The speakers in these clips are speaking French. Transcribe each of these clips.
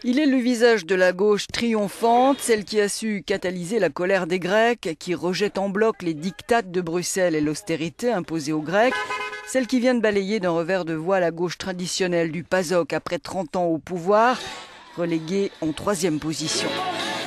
Il est le visage de la gauche triomphante, celle qui a su catalyser la colère des Grecs, qui rejette en bloc les diktats de Bruxelles et l'austérité imposée aux Grecs, celle qui vient de balayer d'un revers de voie la gauche traditionnelle du PASOK après 30 ans au pouvoir, reléguée en 3e position.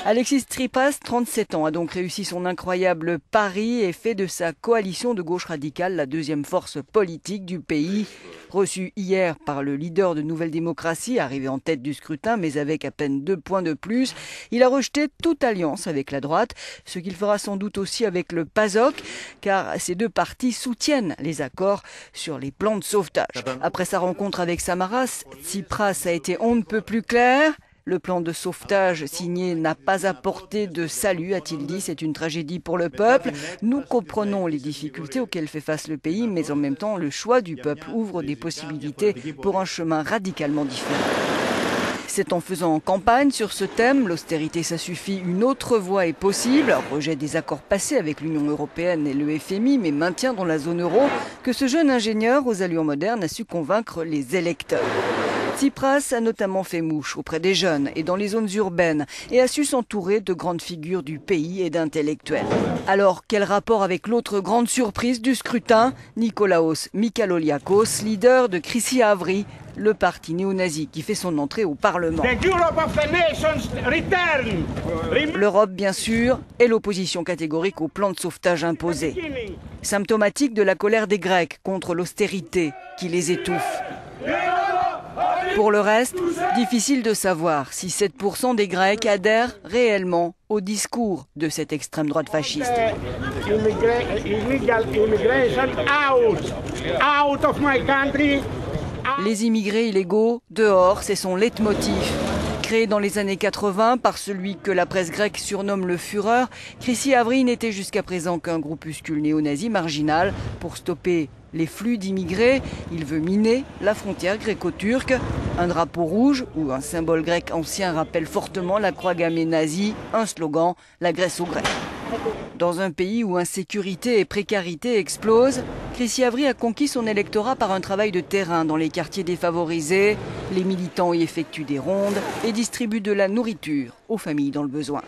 Alexis Tsipras, 37 ans, a donc réussi son incroyable pari et fait de sa coalition de gauche radicale la 2e force politique du pays. Reçu hier par le leader de Nouvelle Démocratie, arrivé en tête du scrutin, mais avec à peine 2 points de plus, il a rejeté toute alliance avec la droite, ce qu'il fera sans doute aussi avec le PASOK, car ces deux partis soutiennent les accords sur les plans de sauvetage. Après sa rencontre avec Samaras, Tsipras a été on ne peut plus clair. Le plan de sauvetage signé n'a pas apporté de salut, a-t-il dit. C'est une tragédie pour le peuple. Nous comprenons les difficultés auxquelles fait face le pays, mais en même temps, le choix du peuple ouvre des possibilités pour un chemin radicalement différent. C'est en faisant campagne sur ce thème, l'austérité ça suffit, une autre voie est possible, rejet des accords passés avec l'Union européenne et le FMI, mais maintien dans la zone euro, que ce jeune ingénieur aux allures modernes a su convaincre les électeurs. Tsipras a notamment fait mouche auprès des jeunes et dans les zones urbaines et a su s'entourer de grandes figures du pays et d'intellectuels. Alors, quel rapport avec l'autre grande surprise du scrutin, Nikolaos Mikaloliakos, leader de Chrysi Avri, le parti néo-nazi qui fait son entrée au Parlement. L'Europe, bien sûr, et l'opposition catégorique au plan de sauvetage imposé. Symptomatique de la colère des Grecs contre l'austérité qui les étouffe. Pour le reste, difficile de savoir si 7% des Grecs adhèrent réellement au discours de cette extrême droite fasciste. Les immigrés illégaux, dehors, c'est son leitmotiv. Créé dans les années 80 par celui que la presse grecque surnomme le Führer, Chrysi Avri n'était jusqu'à présent qu'un groupuscule néo-nazi marginal. Pour stopper les flux d'immigrés, il veut miner la frontière gréco-turque. Un drapeau rouge ou un symbole grec ancien rappelle fortement la croix gammée nazie, un slogan, la Grèce aux Grecs. Dans un pays où insécurité et précarité explosent, Chrysi Avri a conquis son électorat par un travail de terrain dans les quartiers défavorisés. Les militants y effectuent des rondes et distribuent de la nourriture aux familles dans le besoin.